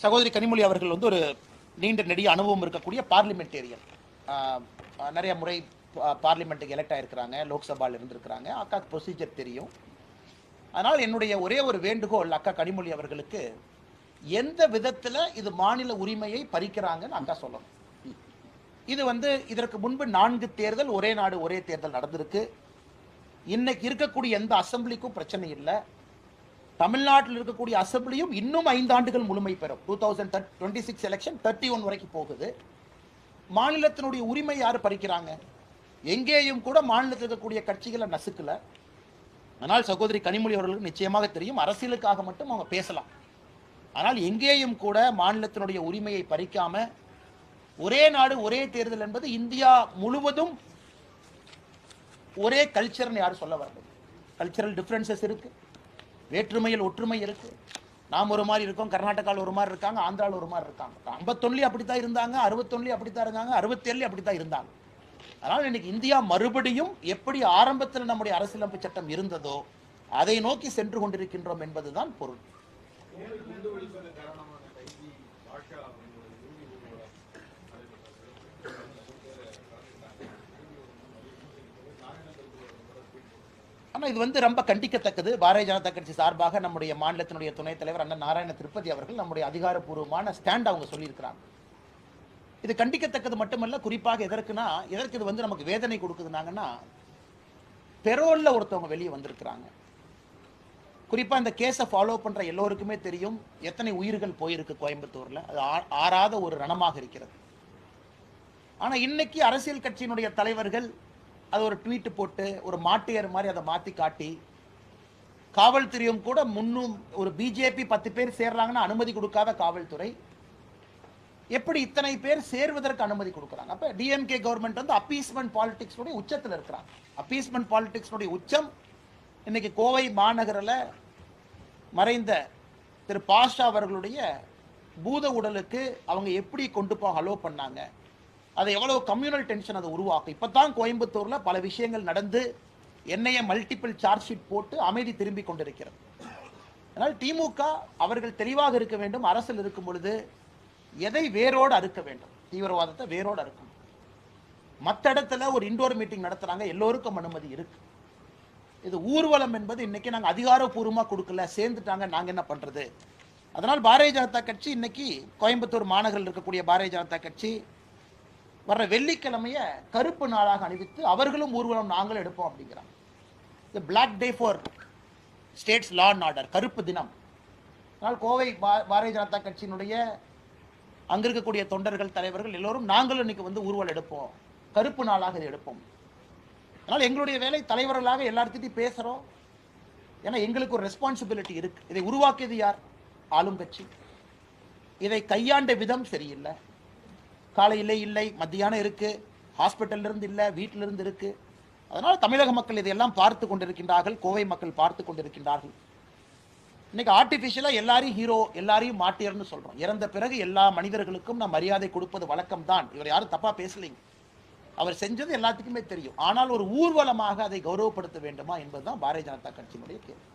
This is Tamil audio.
சகோதரி கனிமொழி அவர்கள் வந்து ஒரு நீண்ட நெடிய அனுபவம் இருக்கக்கூடிய பார்லிமெண்டேரியன். நிறைய முறை பார்லிமெண்ட்டுக்கு எலெக்ட் ஆகிருக்கிறாங்க, லோக்சபாவில் இருந்திருக்கிறாங்க. அக்காக்கு ப்ரொசீஜர் தெரியும். அதனால் என்னுடைய ஒரே ஒரு வேண்டுகோள் அக்கா கனிமொழி அவர்களுக்கு, எந்த விதத்தில் இது மாநில உரிமையை பறிக்கிறாங்கன்னு அக்கா சொல்லணும். இது வந்து இதற்கு முன்பு 4 தேர்தல் ஒரே நாடு ஒரே தேர்தல் நடந்திருக்கு. இன்னைக்கு இருக்கக்கூடிய எந்த அசம்பிளிக்கும் பிரச்சனை இல்லை. தமிழ்நாட்டில் இருக்கக்கூடிய அசம்பிளியும் இன்னும் 5 ஆண்டுகள் முழுமை பெறும். 2026 எலெக்ஷன் 31 வரைக்கும் போகுது. மாநிலத்தினுடைய உரிமை யாரு பறிக்கிறாங்க? எங்கேயும் கூட மாநிலத்தில் இருக்கக்கூடிய கட்சிகளை நசுக்கல. ஆனால் சகோதரி கனிமொழி அவர்களுக்கு நிச்சயமாக தெரியும், அரசியலுக்காக மட்டும் அவங்க பேசலாம். ஆனால் எங்கேயும் கூட மாநிலத்தினுடைய உரிமையை பறிக்காம ஒரே நாடு ஒரே தேர்தல் என்பது இந்தியா முழுவதும் ஒரே கல்ச்சர்னு யாரும் சொல்ல வரல. கல்ச்சரல் டிஃபரன்சஸ் இருக்கு, வேற்றுமையில் ஒற்றுமை இருக்கு. நாம் ஒரு மாதிரி இருக்கோம், கர்நாடகாவில் ஒரு மாதிரி இருக்காங்க, ஆந்திராவில் ஒரு மாதிரி இருக்காங்க. 51 அப்படித்தான் இருந்தாங்க, 61 அப்படித்தான் இருந்தாங்க, 67 அப்படித்தான் இருந்தாங்க. அதனால் இன்னைக்கு இந்தியா மறுபடியும் எப்படி ஆரம்பத்தில் நம்முடைய அரசியலமைப்பு சட்டம் இருந்ததோ அதை நோக்கி சென்று கொண்டிருக்கின்றோம் என்பதுதான் பொருள். ஆனால் இது வந்து ரொம்ப கண்டிக்கத்தக்கது. பாரதிய ஜனதா கட்சி சார்பாக நம்முடைய மாநிலத்தினுடைய துணைத் தலைவர் அண்ணன் நாராயண திருப்பதி அவர்கள் நம்முடைய அதிகாரப்பூர்வமான ஸ்டாண்ட் அவங்க சொல்லியிருக்கிறாங்க. இது கண்டிக்கத்தக்கது மட்டுமல்ல, குறிப்பாக எதற்கு இது வந்து நமக்கு வேதனை கொடுக்குதுனாங்கன்னா, பெரோல்ல ஒருத்தவங்க வெளியே வந்திருக்கிறாங்க. குறிப்பா இந்த கேஸை ஃபாலோ பண்ற எல்லோருக்குமே தெரியும் எத்தனை உயிர்கள் போயிருக்கு கோயம்புத்தூர்ல. அது ஆறாத ஒரு ரணமாக இருக்கிறது. ஆனா இன்னைக்கு அரசியல் கட்சியினுடைய தலைவர்கள் அது ஒரு ட்வீட் போட்டு ஒரு மாட்டியர் மாதிரி அதை மாத்தி காட்டி, காவல்துறையும் கூட முன்னும் ஒரு பிஜேபி 10 பேர் சேர்றாங்கன்னா அனுமதி கொடுக்காத காவல்துறை எப்படி இத்தனை பேர் சேர்வதற்கு அனுமதி கொடுக்குறாங்க? அப்ப டிஎம்கே கவர்மெண்ட் வந்து அப்பீஸ்மெண்ட் பாலிடிக்ஸ் உச்சத்தில் இருக்கிறாங்க. அப்பீஸ்மெண்ட் பாலிடிக்ஸ் உச்சம் இன்னைக்கு கோவை மாநகரில் மறைந்த திரு பாஷா அவர்களுடைய பூத உடலுக்கு அவங்க எப்படி கொண்டு போக அலோ பண்ணாங்க, அதை எவ்வளவு கம்யூனல் டென்ஷன் அதை உருவாக்கும். இப்பதான் கோயம்புத்தூர்ல பல விஷயங்கள் நடந்து என்னைய மல்டிபிள் சார்ஜ் ஷீட் போட்டு அமைதி திரும்பி கொண்டிருக்கிறது. அதனால் திமுக அவர்கள் தெளிவாக இருக்க வேண்டும். அரசில் இருக்கும் பொழுது எதை வேரோடு அறுக்க வேண்டும், தீவிரவாதத்தை வேரோடு அறுக்கணும். மற்ற இடத்துல ஒரு இண்டோர் மீட்டிங் நடத்துறாங்க, எல்லோருக்கும் அனுமதி இருக்கு. இது ஊர்வலம் என்பது இன்னைக்கு நாங்கள் அதிகாரப்பூர்வமாக கொடுக்கல, சேர்ந்துட்டாங்க, நாங்க என்ன பண்றது? அதனால் பாரதிய ஜனதா கட்சி இன்னைக்கு கோயம்புத்தூர் மாநகரில் இருக்கக்கூடிய பாரதிய ஜனதா கட்சி வர்ற வெள்ளிக்கிழமைய கருப்பு நாளாக அணிவித்து அவர்களும் ஊர்வலம் நாங்களும் எடுப்போம் அப்படிங்கிறாங்க. இது black day for states law and order, கருப்பு தினம். அதனால் கோவை பாரதிய ஜனதா கட்சியினுடைய அங்க இருக்கக்கூடிய தொண்டர்கள் தலைவர்கள் எல்லோரும் நாங்களும் இன்னைக்கு வந்து ஊர்வலம் எடுப்போம், கருப்பு நாளாக இதை எடுப்போம். அதனால் எங்களுடைய வேலை தலைவர்களாக எல்லார்கிட்டையும் பேசுறோம். ஏன்னா எங்களுக்கு ஒரு ரெஸ்பான்சிபிலிட்டி இருக்கு. இதை உருவாக்கியது யார்? ஆளும் கட்சி. இதை கையாண்ட விதம் சரியில்லை. காலையிலே இல்லை, மத்தியானம் இருக்கு, ஹாஸ்பிட்டல்ல இருந்து இல்லை, வீட்டிலிருந்து இருக்கு. அதனால் தமிழக மக்கள் இதையெல்லாம் பார்த்து கொண்டிருக்கின்றார்கள், கோவை மக்கள் பார்த்து கொண்டிருக்கின்றார்கள். இன்னைக்கு ஆர்டிஃபிஷியலா எல்லாரையும் ஹீரோ, எல்லாரையும் மாட்டியர்னு சொல்றோம். இறந்த பிறகு எல்லா மனிதர்களுக்கும் நாம் மரியாதை கொடுப்பது வழக்கம் தான். இவர் யாரும் தப்பா பேசலைங்க, அவர் செஞ்சது எல்லாத்துக்குமே தெரியும். ஆனால் ஒரு ஊர்வலமாக அதை கௌரவப்படுத்த வேண்டுமா என்பதுதான் பாரதிய ஜனதா கட்சியினுடைய கேள்வி.